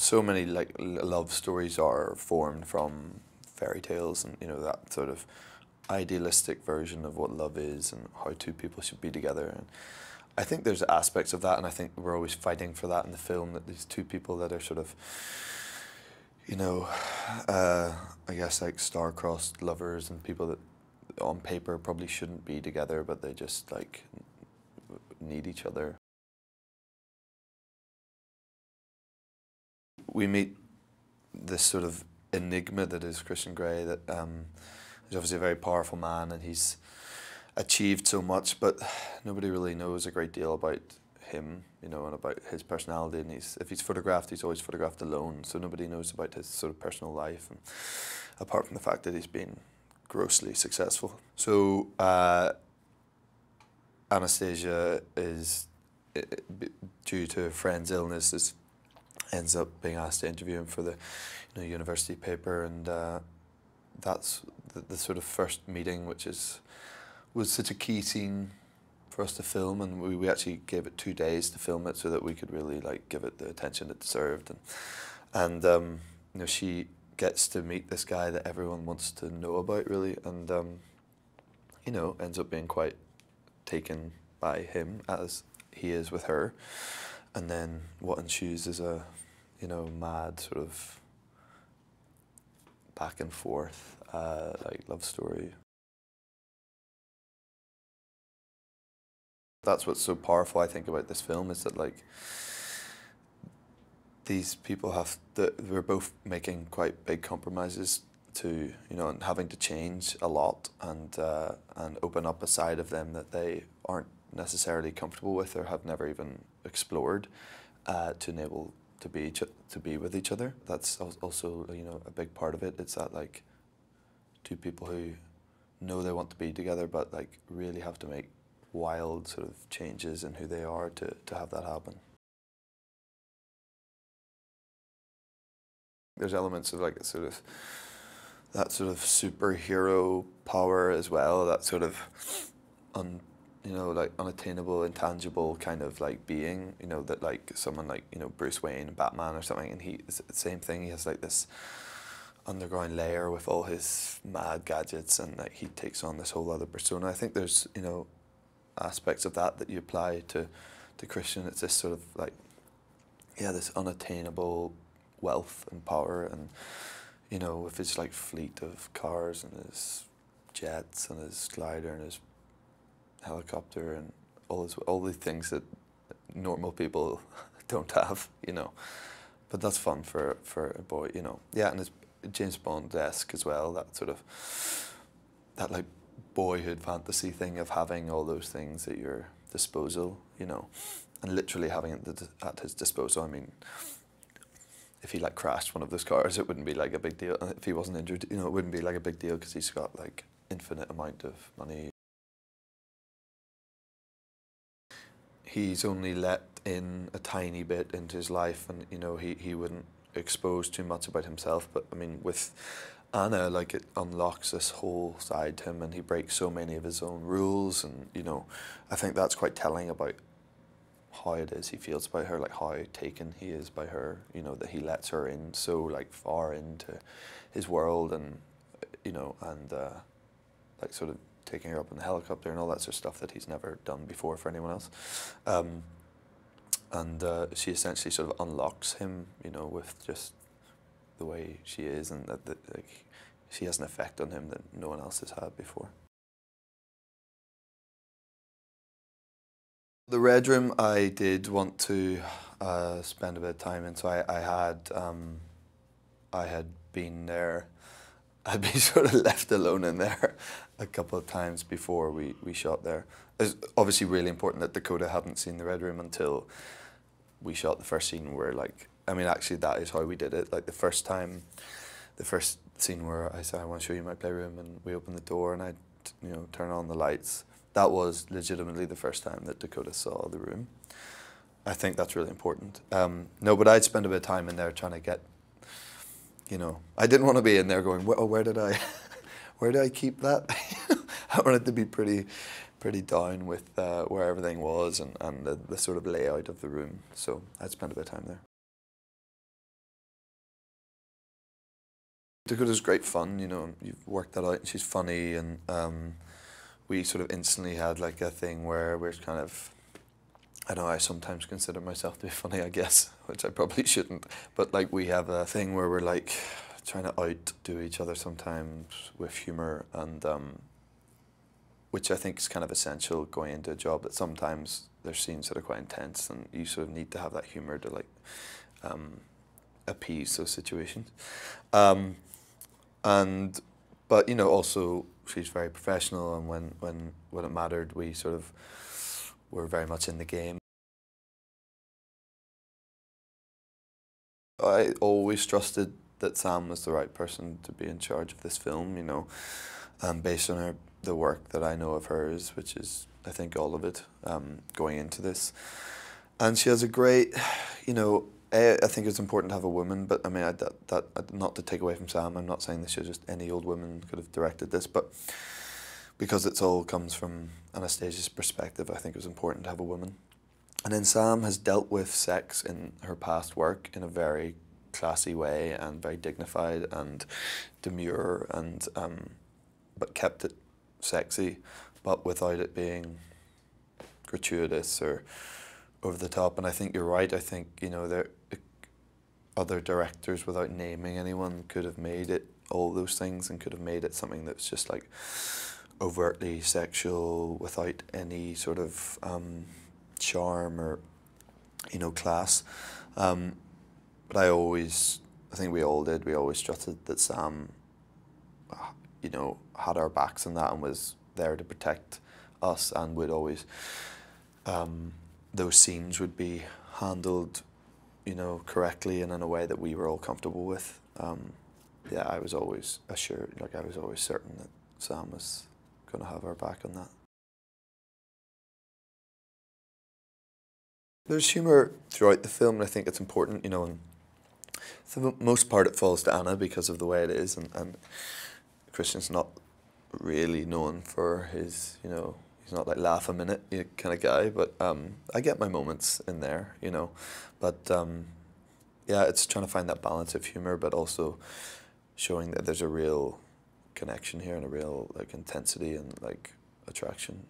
so many like love stories are formed from fairy tales and, you know, that sort of idealistic version of what love is and how two people should be together. And I think there's aspects of that, and I think we're always fighting for that in the film, that these two people that are sort of, you know, I guess like star-crossed lovers and people that on paper probably shouldn't be together, but they just like need each other. We meet this sort of enigma that is Christian Grey, that he's obviously a very powerful man and he's achieved so much, but nobody really knows a great deal about him, you know, and about his personality. And if he's photographed, he's always photographed alone, so nobody knows about his sort of personal life, and apart from the fact that he's been grossly successful. So Anastasia is, due to a friend's illness, ends up being asked to interview him for the, you know, university paper, and that's the sort of first meeting, which was such a key scene for us to film, and we actually gave it 2 days to film it so that we could really like give it the attention it deserved, and you know, she gets to meet this guy that everyone wants to know about, really, and you know, ends up being quite taken by him as he is with her, and then what ensues is a, you know, mad sort of back and forth like love story. That's what's so powerful, I think, about this film, is that like these people we're both making quite big compromises to, you know, and having to change a lot and open up a side of them that they aren't necessarily comfortable with or have never even explored, to enable to be with each other. That's also, you know, a big part of it. It's that like two people who know they want to be together, but like really have to make wild sort of changes in who they are to have that happen. There's elements of like that sort of superhero power as well, that sort of you know, like unattainable, intangible kind of like being, you know, that like someone like, you know, Bruce Wayne, Batman or something, and it's the same thing. He has like this underground layer with all his mad gadgets, and like he takes on this whole other persona. I think there's, you know, aspects of that you apply to Christian. It's this sort of like, yeah, this unattainable wealth and power, and, you know, with his like fleet of cars and his jets and his glider and his helicopter and all the things that normal people don't have, you know. But that's fun for a boy, you know. Yeah, and it's James Bond-esque as well, that sort of, that like boyhood fantasy thing of having all those things at your disposal, you know, and literally having it at his disposal. I mean, if he like crashed one of those cars, it wouldn't be like a big deal. If he wasn't injured, you know, it wouldn't be like a big deal because he's got like infinite amount of money. He's only let in a tiny bit into his life, and, you know, he wouldn't expose too much about himself. But I mean, with Anna, like, it unlocks this whole side to him, and he breaks so many of his own rules, and, you know, I think that's quite telling about how it is he feels about her, like how taken he is by her, you know, that he lets her in so like far into his world, and, you know, and like sort of taking her up in the helicopter and all that sort of stuff that he's never done before for anyone else. And she essentially sort of unlocks him, you know, with just the way she is, and that like, she has an effect on him that no one else has had before. The Red Room, I did want to spend a bit of time in, so I had been there. I'd been sort of left alone in there a couple of times before we shot there. It's obviously really important that Dakota hadn't seen the Red Room until we shot the first scene, where, like, I mean, actually that is how we did it. Like the first scene where I said, I want to show you my playroom, and we opened the door and I, you know, turn on the lights. That was legitimately the first time that Dakota saw the room. I think that's really important. No, but I'd spend a bit of time in there trying to get, you know, I didn't want to be in there going, oh, where did I keep that? I wanted to be pretty down with where everything was, and the sort of layout of the room. So I'd spend a bit of time there. Dakota's great fun, you know, you've worked that out, and she's funny, and we sort of instantly had like a thing where we're kind of, I know I sometimes consider myself to be funny, I guess, which I probably shouldn't, but like we have a thing where we're like trying to outdo each other sometimes with humour, and which I think is kind of essential going into a job, that sometimes there's scenes that are quite intense and you sort of need to have that humour to like appease those situations. But you know, also she's very professional, and when it mattered, we sort of were very much in the game. I always trusted that Sam was the right person to be in charge of this film, you know, based on the work that I know of hers, which is, I think, all of it, going into this. And she has a great, you know, I think it's important to have a woman, but I mean, not to take away from Sam, I'm not saying this should just any old woman could have directed this, but because it's all comes from Anastasia's perspective, I think it was important to have a woman. And then Sam has dealt with sex in her past work in a very classy way and very dignified and demure, and but kept it sexy, but without it being gratuitous or over the top. And I think you're right. I think, you know, there other directors, without naming anyone, could have made it all those things and could have made it something that's just like overtly sexual without any sort of charm or, you know, class. But I think we all did, we always trusted that Sam, you know, had our backs in that and was there to protect us, and would always, those scenes would be handled, you know, correctly and in a way that we were all comfortable with. Yeah, I was always assured, like I was always certain that Sam was going to have our back on that. There's humour throughout the film, and I think it's important, you know, and for the most part it falls to Anna because of the way it is, and Christian's not really known for his, you know, he's not like laugh a minute kind of guy, but I get my moments in there, you know, but yeah, it's trying to find that balance of humour, but also showing that there's a real connection here and a real like intensity and like attraction.